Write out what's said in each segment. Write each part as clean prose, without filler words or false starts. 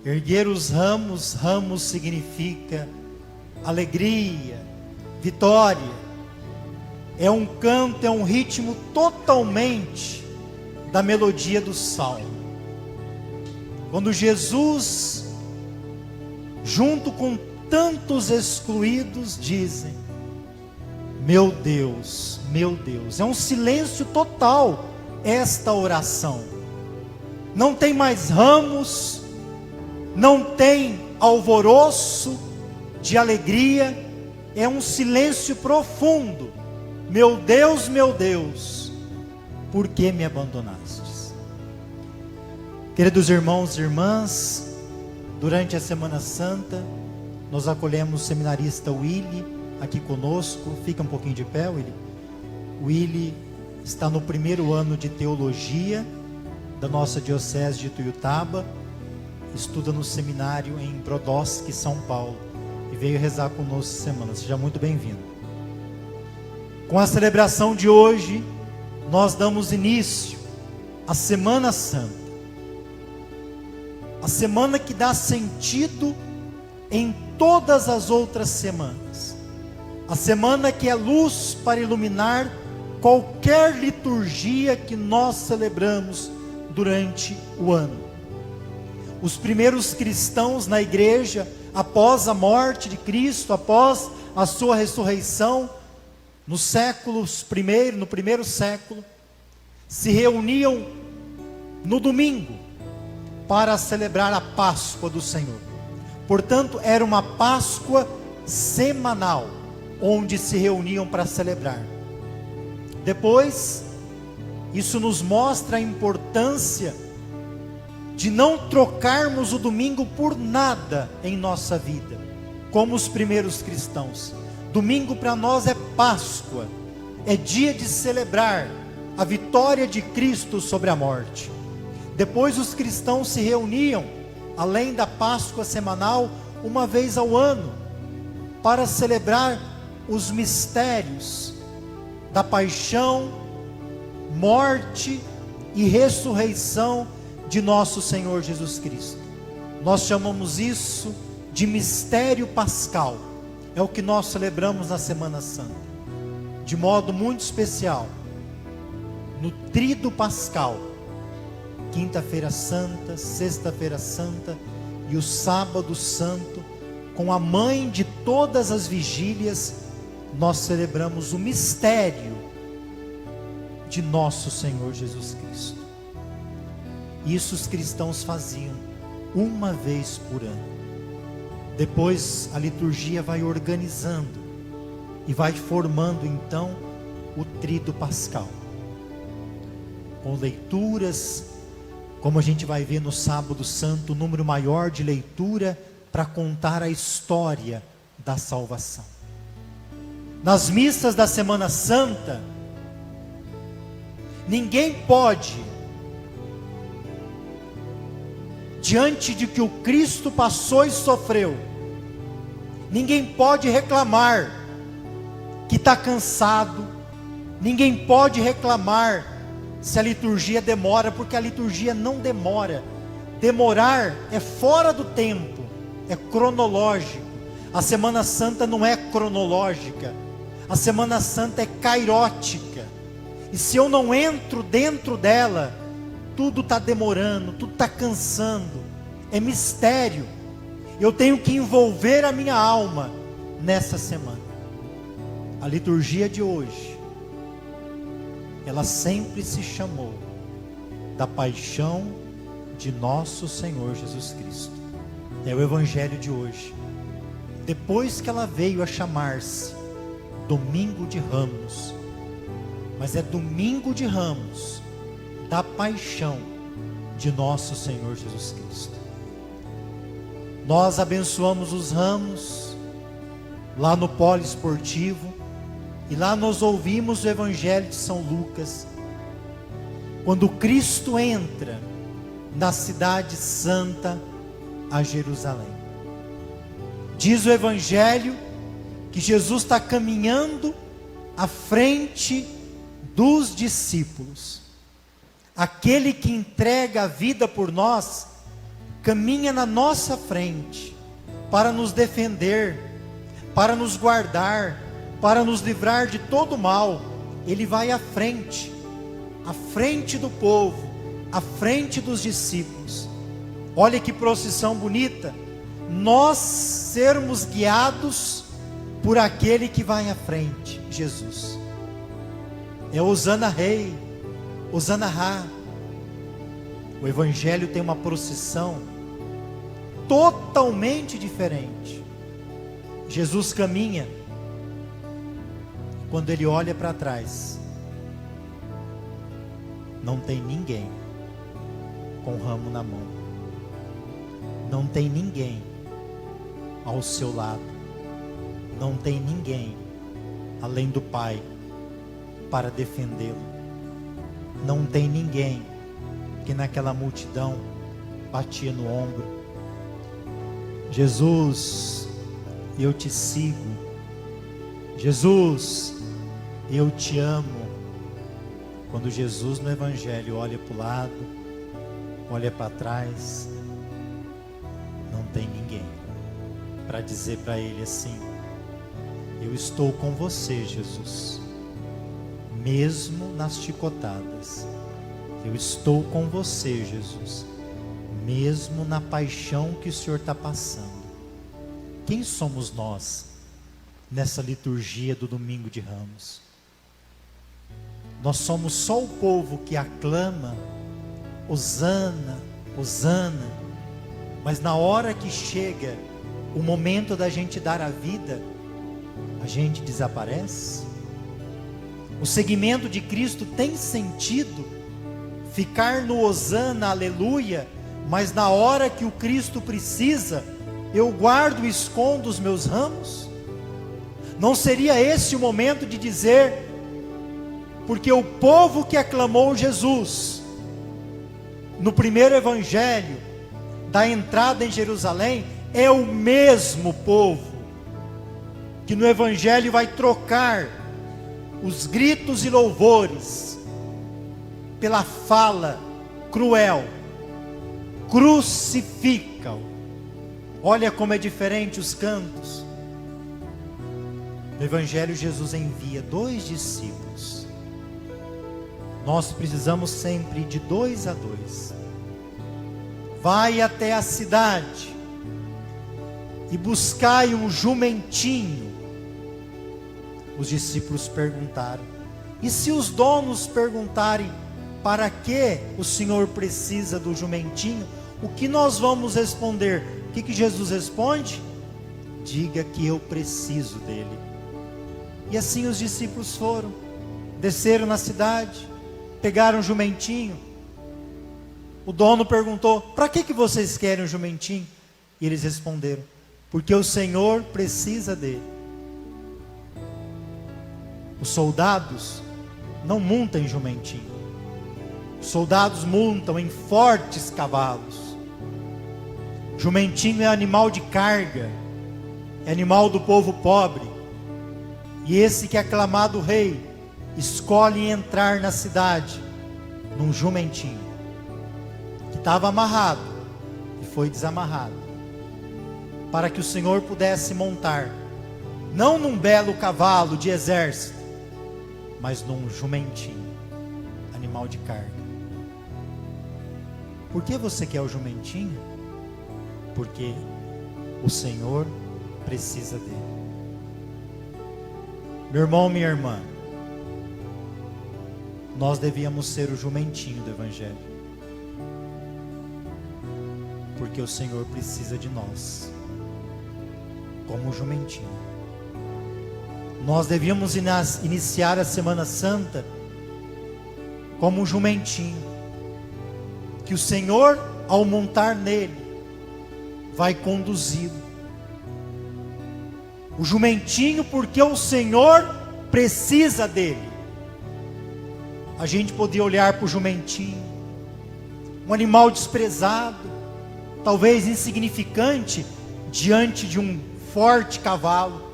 Erguer os ramos, ramos significa alegria, vitória. É um canto, é um ritmo totalmente da melodia do salmo. Quando Jesus, junto com tantos excluídos, dizem: meu Deus, é um silêncio total esta oração. Não tem mais ramos, não tem alvoroço de alegria, é um silêncio profundo. Meu Deus, por que me abandonastes? Queridos irmãos e irmãs, durante a Semana Santa, nós acolhemos o seminarista Willy aqui conosco. Fica um pouquinho de pé, Willy. Willy está no primeiro ano de teologia da nossa diocese de Ituiutaba, estuda no seminário em Brodowski, São Paulo, e veio rezar conosco essa semana. Seja muito bem-vindo. Com a celebração de hoje, nós damos início à Semana Santa, a semana que dá sentido em todas as outras semanas, a semana que é luz para iluminar qualquer liturgia que nós celebramos durante o ano. Os primeiros cristãos na igreja, após a morte de Cristo, após a sua ressurreição, no primeiro século, se reuniam no domingo para celebrar a Páscoa do Senhor. Portanto, era uma Páscoa semanal, onde se reuniam para celebrar. Depois, isso nos mostra a importância de não trocarmos o domingo por nada em nossa vida, como os primeiros cristãos. Domingo para nós é Páscoa, é dia de celebrar a vitória de Cristo sobre a morte. Depois os cristãos se reuniam, além da Páscoa semanal, uma vez ao ano, para celebrar os mistérios da paixão, morte e ressurreição de nosso Senhor Jesus Cristo. Nós chamamos isso de mistério pascal. É o que nós celebramos na Semana Santa, de modo muito especial, no tríduo pascal, quinta-feira santa, sexta-feira santa e o sábado santo, com a mãe de todas as vigílias, nós celebramos o mistério de nosso Senhor Jesus Cristo. Isso os cristãos faziam uma vez por ano. Depois a liturgia vai organizando e vai formando então o tríduo pascal, com leituras, como a gente vai ver no sábado santo, um número maior de leitura para contar a história da salvação. Nas missas da Semana Santa, ninguém pode, diante de que o Cristo passou e sofreu, ninguém pode reclamar que está cansado, ninguém pode reclamar se a liturgia demora, porque a liturgia não demora. Demorar é fora do tempo, é cronológico. A Semana Santa não é cronológica, a Semana Santa é cairótica, e se eu não entro dentro dela, tudo está demorando, tudo está cansando, é mistério. Eu tenho que envolver a minha alma nessa semana. A liturgia de hoje, ela sempre se chamou da paixão de nosso Senhor Jesus Cristo. É o Evangelho de hoje. Depois que ela veio a chamar-se Domingo de Ramos, mas é Domingo de Ramos da paixão de nosso Senhor Jesus Cristo. Nós abençoamos os ramos lá no poliesportivo, e lá nós ouvimos o Evangelho de São Lucas, quando Cristo entra na cidade santa, a Jerusalém. Diz o Evangelho que Jesus está caminhando à frente dos discípulos. Aquele que entrega a vida por nós caminha na nossa frente para nos defender, para nos guardar, para nos livrar de todo mal. Ele vai à frente do povo, à frente dos discípulos. Olha que procissão bonita, nós sermos guiados por aquele que vai à frente, Jesus. É Hosana Rei, Hosana Ra. O Evangelho tem uma procissão totalmente diferente. Jesus caminha, quando ele olha para trás, não tem ninguém com ramo na mão, não tem ninguém ao seu lado, não tem ninguém além do Pai para defendê-lo, não tem ninguém que naquela multidão batia no ombro. Jesus, eu te sigo. Jesus, eu te amo. Quando Jesus no Evangelho olha para o lado, olha para trás, não tem ninguém para dizer para ele assim: eu estou com você, Jesus, mesmo nas chicotadas. Eu estou com você, Jesus, mesmo na paixão que o Senhor está passando. Quem somos nós nessa liturgia do Domingo de Ramos? Nós somos só o povo que aclama Hosana, Hosana, mas na hora que chega o momento da gente dar a vida, a gente desaparece. O seguimento de Cristo tem sentido ficar no Hosana, aleluia, mas na hora que o Cristo precisa, eu guardo e escondo os meus ramos? Não seria esse o momento de dizer, porque o povo que aclamou Jesus no primeiro evangelho da entrada em Jerusalém é o mesmo povo que no evangelho vai trocar os gritos e louvores pela fala cruel: crucifica-o. Olha como é diferente os cantos. No Evangelho, Jesus envia 2 discípulos. Nós precisamos sempre de 2 a 2. Vai até a cidade e buscai um jumentinho. Os discípulos perguntaram: e se os donos perguntarem para que o Senhor precisa do jumentinho, o que nós vamos responder? O que Jesus responde? Diga que eu preciso dele. E assim os discípulos foram, desceram na cidade, pegaram um jumentinho. O dono perguntou: para que vocês querem um jumentinho? E eles responderam: porque o Senhor precisa dele. Os soldados não montam em jumentinho. Os soldados montam em fortes cavalos. Jumentinho é animal de carga, é animal do povo pobre. E esse que é aclamado rei escolhe entrar na cidade num jumentinho que estava amarrado e foi desamarrado, para que o Senhor pudesse montar, não num belo cavalo de exército, mas num jumentinho, animal de carga. Por que você quer o jumentinho? Porque o Senhor precisa dele. Meu irmão, minha irmã, nós devíamos ser o jumentinho do Evangelho, porque o Senhor precisa de nós, como o jumentinho. Nós devíamos iniciar a Semana Santa como um jumentinho, que o Senhor, ao montar nele, vai conduzi-lo. O jumentinho, porque o Senhor precisa dele. A gente podia olhar para o jumentinho, um animal desprezado, talvez insignificante, diante de um forte cavalo.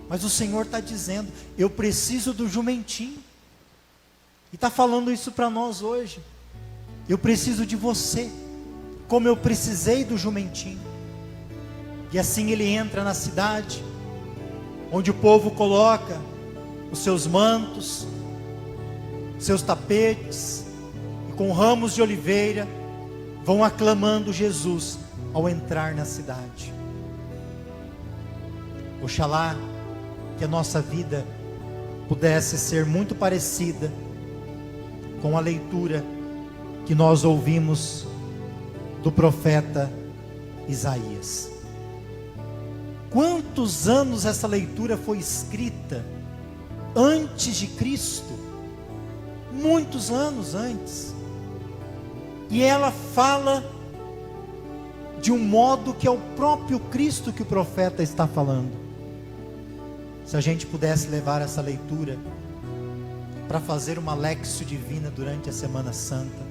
Mas o Senhor está dizendo: eu preciso do jumentinho. E está falando isso para nós hoje. Eu preciso de você. como eu precisei do jumentinho. E assim ele entra na cidade, onde o povo coloca os seus mantos, seus tapetes, e com ramos de oliveira, vão aclamando Jesus ao entrar na cidade. Oxalá que a nossa vida pudesse ser muito parecida com a leitura que nós ouvimos do profeta Isaías. Quantos anos essa leitura foi escrita antes de Cristo? Muitos anos antes. E ela fala de um modo que é o próprio Cristo que o profeta está falando. Se a gente pudesse levar essa leitura para fazer uma léxio divina durante a Semana Santa,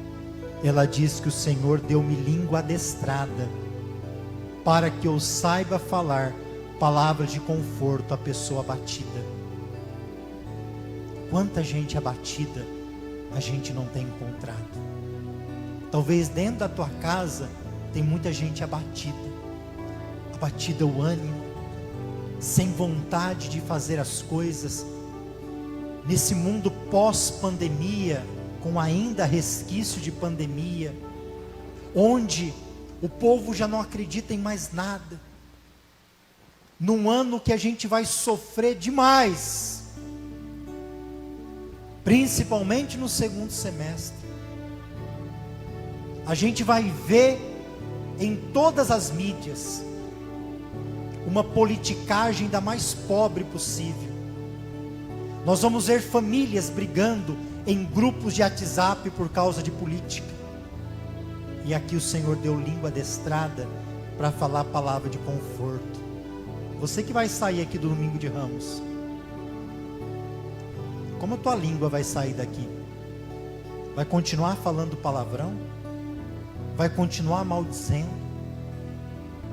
ela diz que o Senhor deu-me língua adestrada, para que eu saiba falar palavras de conforto à pessoa abatida. Quanta gente abatida a gente não tem encontrado. Talvez dentro da tua casa tem muita gente abatida o ânimo, sem vontade de fazer as coisas. Nesse mundo pós-pandemia, com ainda resquício de pandemia, onde o povo já não acredita em mais nada, num ano que a gente vai sofrer demais, principalmente no segundo semestre. A gente vai ver em todas as mídias uma politicagem da mais pobre possível. Nós vamos ver famílias brigando em grupos de WhatsApp por causa de política. E aqui o Senhor deu língua adestrada para falar a palavra de conforto. Você que vai sair aqui do domingo de Ramos, como a tua língua vai sair daqui? Vai continuar falando palavrão? Vai continuar maldizendo?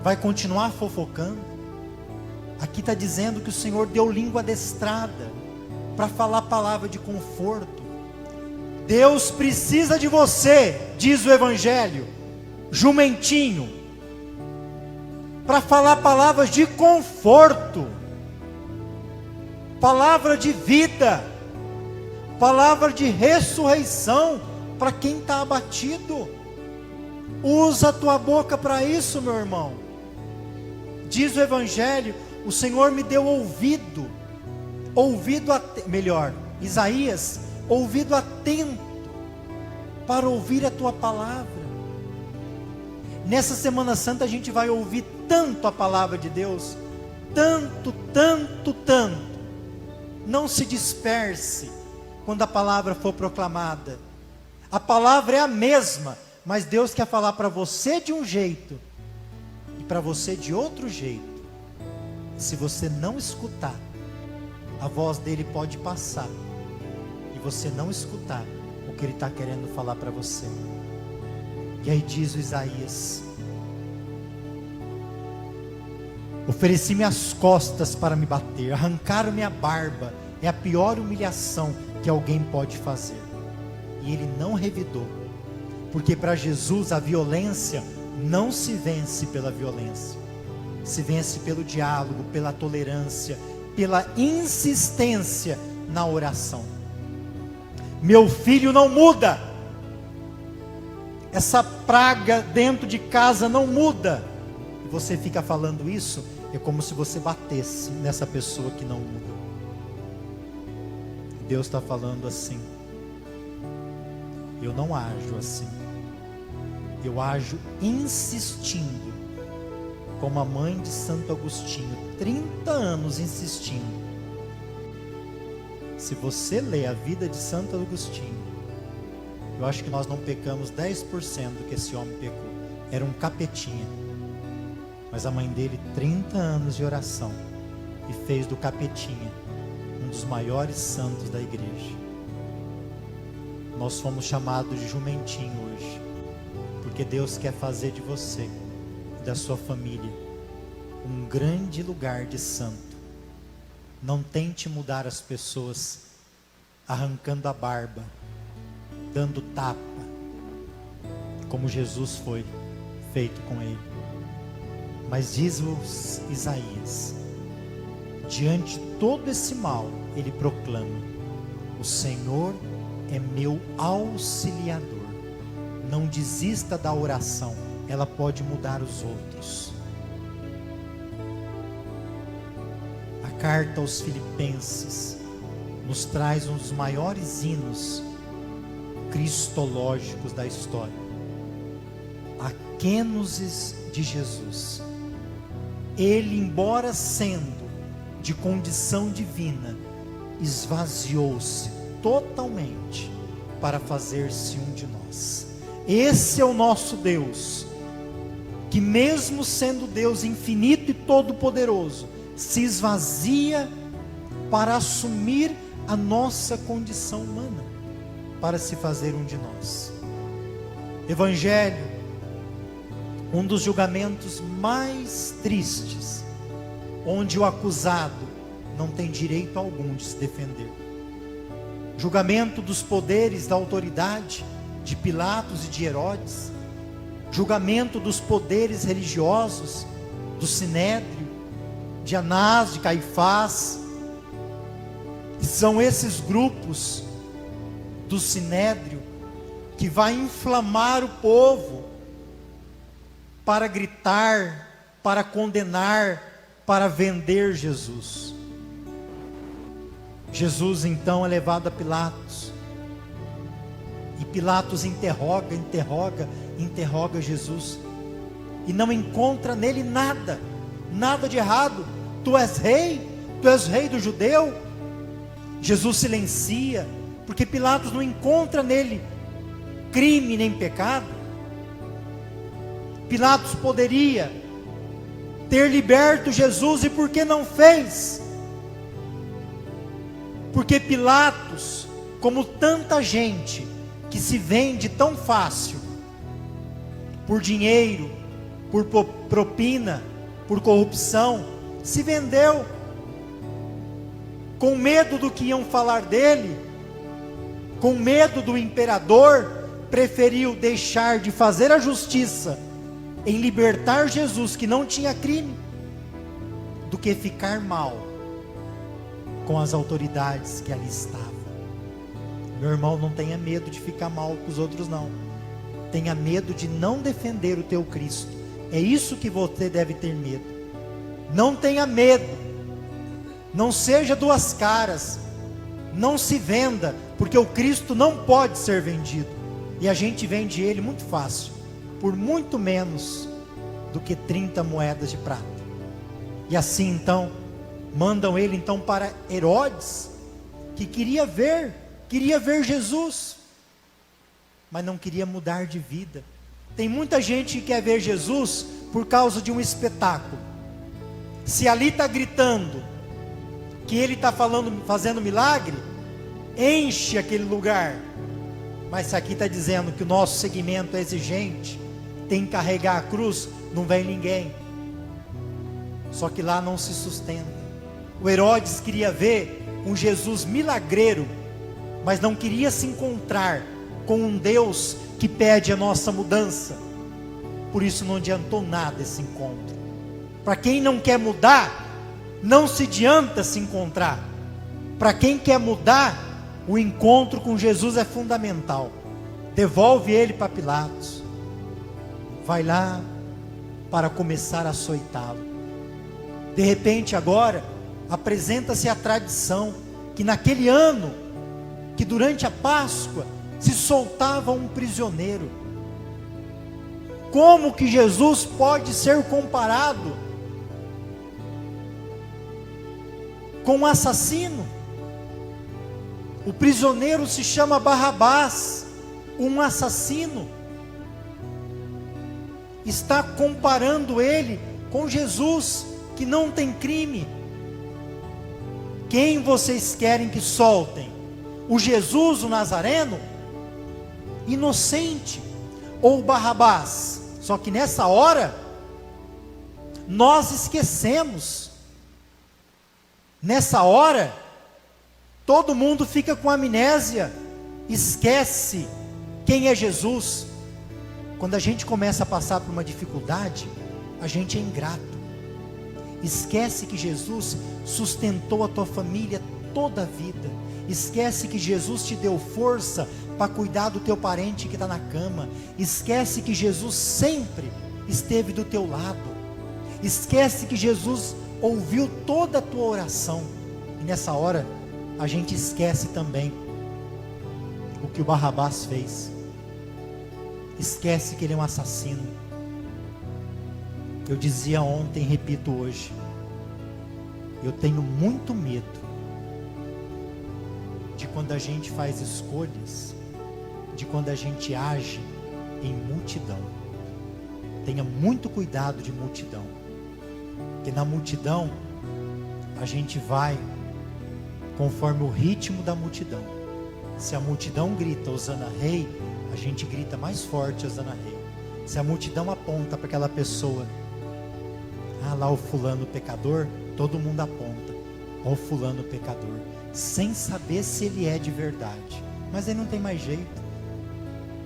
Vai continuar fofocando? Aqui está dizendo que o Senhor deu língua adestrada para falar palavra de conforto. Deus precisa de você, diz o Evangelho, jumentinho, para falar palavras de conforto, palavra de vida, palavra de ressurreição para quem está abatido. Usa a tua boca para isso, meu irmão. Diz o Evangelho, o Senhor me deu Isaías, ouvido atento para ouvir a tua palavra. Nessa Semana Santa a gente vai ouvir tanto a palavra de Deus, tanto. Não se disperse quando a palavra for proclamada. A palavra é a mesma, mas Deus quer falar para você de um jeito e para você de outro jeito. Se você não escutar, a voz dele pode passar e você não escutar o que ele está querendo falar para você. E aí diz o Isaías: ofereci-me as costas para me bater, arrancaram-me a barba, é a pior humilhação que alguém pode fazer. E ele não revidou, porque para Jesus a violência não se vence pela violência, se vence pelo diálogo, pela tolerância, pela insistência na oração. Meu filho não muda, essa praga dentro de casa não muda, e você fica falando isso, é como se você batesse nessa pessoa que não muda. Deus está falando assim: eu não ajo assim, eu ajo insistindo, como a mãe de Santo Agostinho, 30 anos insistindo. Se você ler a vida de Santo Agostinho, eu acho que nós não pecamos 10% do que esse homem pecou. Era um capetinha, mas a mãe dele, 30 anos de oração, e fez do capetinha um dos maiores santos da igreja. Nós fomos chamados de jumentinho hoje, porque Deus quer fazer de você e da sua família um grande lugar de santo. Não tente mudar as pessoas arrancando a barba, dando tapa, como Jesus foi. feito com ele. Mas diz Isaías, diante de todo esse mal, ele proclama: o Senhor é meu auxiliador. Não desista da oração, ela pode mudar os outros. A carta aos Filipenses nos traz um dos maiores hinos cristológicos da história. A Kênosis de Jesus. Ele, embora sendo de condição divina, esvaziou-se totalmente para fazer-se um de nós. Esse é o nosso Deus, que mesmo sendo Deus infinito e todo-poderoso, se esvazia para assumir a nossa condição humana, para se fazer um de nós. Evangelho, um dos julgamentos mais tristes, onde o acusado não tem direito algum de se defender. Julgamento dos poderes da autoridade de Pilatos e de Herodes, julgamento dos poderes religiosos do Sinédrio, de Anás, de Caifás. São esses grupos do Sinédrio que vai inflamar o povo para gritar, para condenar, para vender Jesus. Jesus então é levado a Pilatos, e Pilatos interroga Jesus, e não encontra nele nada de errado. Tu és rei dos judeus. Jesus silencia, porque Pilatos não encontra nele crime nem pecado. Pilatos poderia ter liberto Jesus, e por que não fez? Porque Pilatos, como tanta gente que se vende tão fácil, por dinheiro, por propina, por corrupção, se vendeu, com medo do que iam falar dele, com medo do imperador, preferiu deixar de fazer a justiça em libertar Jesus, que não tinha crime, do que ficar mal com as autoridades que ali estavam. Meu irmão, não tenha medo de ficar mal com os outros, não. Tenha medo de não defender o teu Cristo. É isso que você deve ter medo. Não tenha medo. Não seja duas caras. Não se venda, porque o Cristo não pode ser vendido. E a gente vende ele muito fácil, por muito menos do que 30 moedas de prata. E assim então, mandam ele então para Herodes, que queria ver Jesus, mas não queria mudar de vida. Tem muita gente que quer ver Jesus por causa de um espetáculo. Se ali está gritando que ele está fazendo milagre, enche aquele lugar. Mas se aqui está dizendo que o nosso segmento é exigente, tem que carregar a cruz, não vem ninguém. Só que lá não se sustenta. O Herodes queria ver um Jesus milagreiro, mas não queria se encontrar com um Deus que pede a nossa mudança. Por isso não adiantou nada esse encontro. Para quem não quer mudar, não se adianta se encontrar. Para quem quer mudar, o encontro com Jesus é fundamental. Devolve ele para Pilatos. Vai lá para começar a açoitá-lo. De repente agora, apresenta-se a tradição que naquele ano, que durante a Páscoa, se soltava um prisioneiro. Como que Jesus pode ser comparado com um assassino? O prisioneiro se chama Barrabás, um assassino. Está comparando ele com Jesus, que não tem crime. Quem vocês querem que soltem? O Jesus, o Nazareno, inocente, ou Barrabás? Só que nessa hora, nós esquecemos. Nessa hora, todo mundo fica com amnésia, esquece quem é Jesus. Quando a gente começa a passar por uma dificuldade, a gente é ingrato. Esquece que Jesus sustentou a tua família toda a vida. Esquece que Jesus te deu força para cuidar do teu parente que está na cama. Esquece que Jesus sempre esteve do teu lado. Esquece que Jesus ouviu toda a tua oração. E nessa hora, a gente esquece também o que o Barrabás fez. Esquece que ele é um assassino. Eu dizia ontem, repito hoje, eu tenho muito medo de quando a gente faz escolhas, de quando a gente age em multidão. Tenha muito cuidado de multidão, porque na multidão a gente vai conforme o ritmo da multidão. Se a multidão grita Hosana Rei, a gente grita mais forte Hosana Rei. Se a multidão aponta para aquela pessoa, lá o fulano pecador, todo mundo aponta, o fulano pecador, sem saber se ele é de verdade, mas aí não tem mais jeito.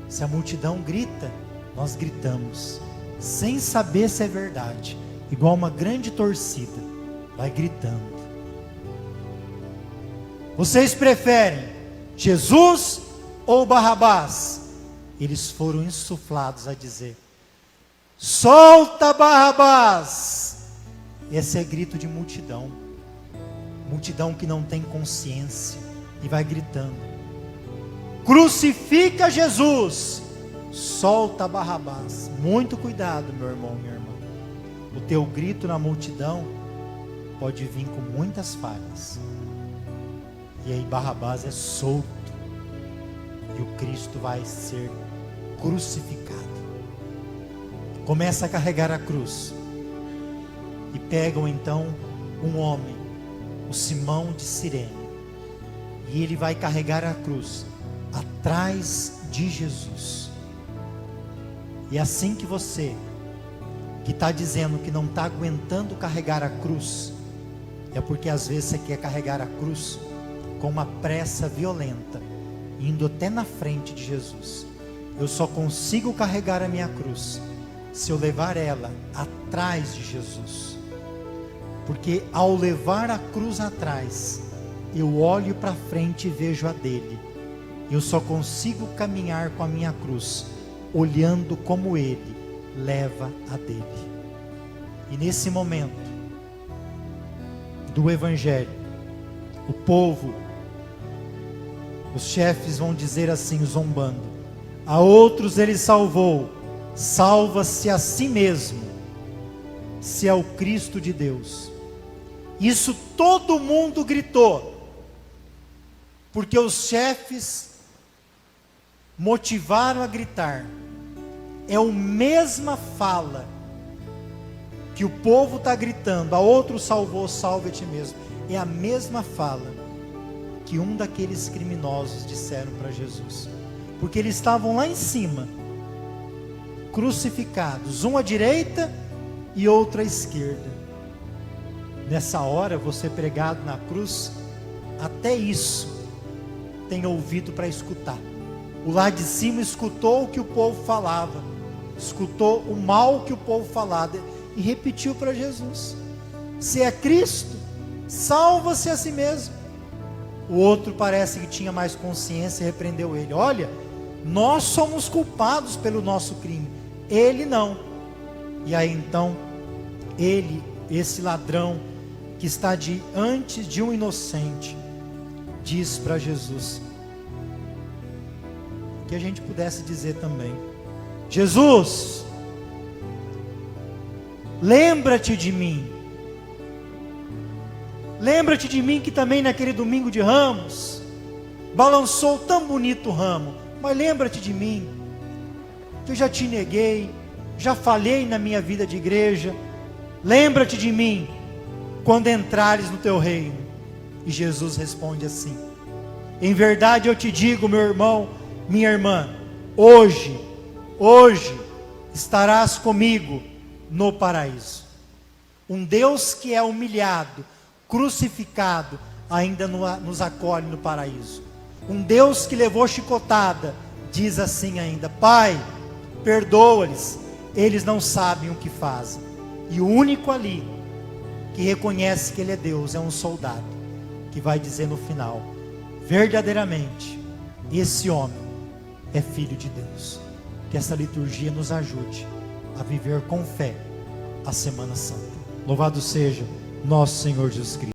Se a multidão grita, nós gritamos, sem saber se é verdade, igual uma grande torcida, vai gritando. Vocês preferem Jesus ou Barrabás? Eles foram insuflados a dizer: solta Barrabás! Esse é grito de multidão. Multidão que não tem consciência e vai gritando: crucifica Jesus! Solta Barrabás! Muito cuidado, meu irmão, minha irmã. O teu grito na multidão pode vir com muitas falhas. E aí Barrabás é solto. E o Cristo vai ser crucificado. Começa a carregar a cruz. E pegam então um homem, o Simão de Cirene. E ele vai carregar a cruz atrás de Jesus. E assim que você, que está dizendo que não está aguentando carregar a cruz, é porque às vezes você quer carregar a cruz com uma pressa violenta, indo até na frente de Jesus. Eu só consigo carregar a minha cruz se eu levar ela atrás de Jesus. Porque ao levar a cruz atrás, eu olho para frente e vejo a dele. Eu só consigo caminhar com a minha cruz olhando como ele leva a dele. E nesse momento do evangelho, o povo, os chefes vão dizer assim, zombando: a outros ele salvou, salva-se a si mesmo, se é o Cristo de Deus. Isso todo mundo gritou, porque os chefes motivaram a gritar. É a mesma fala que o povo está gritando: a outro salvou, salve a ti mesmo. É a mesma fala que um daqueles criminosos disseram para Jesus, porque eles estavam lá em cima, crucificados, um à direita e outro à esquerda. Nessa hora, você pregado na cruz, até isso tem ouvido para escutar. O lá de cima escutou o que o povo falava, escutou o mal que o povo falava e repetiu para Jesus: se é Cristo, salva-se a si mesmo. O outro parece que tinha mais consciência e repreendeu ele: olha, nós somos culpados pelo nosso crime, ele não. E aí então, ele, esse ladrão que está diante de um inocente, diz para Jesus, que a gente pudesse dizer também: Jesus, lembra-te de mim. Lembra-te de mim que também naquele domingo de Ramos balançou tão bonito o ramo, mas lembra-te de mim, que eu já te neguei, já falhei na minha vida de igreja. Lembra-te de mim quando entrares no teu reino. E Jesus responde assim: em verdade eu te digo, meu irmão, minha irmã, hoje estarás comigo no paraíso. Um Deus que é humilhado, crucificado, ainda nos acolhe no paraíso. Um Deus que levou chicotada, diz assim ainda: Pai, perdoa-lhes, eles não sabem o que fazem. E o único ali que reconhece que Ele é Deus é um soldado, que vai dizer no final: verdadeiramente, esse homem é filho de Deus. Que essa liturgia nos ajude a viver com fé a Semana Santa. Louvado seja nosso Senhor Jesus Cristo.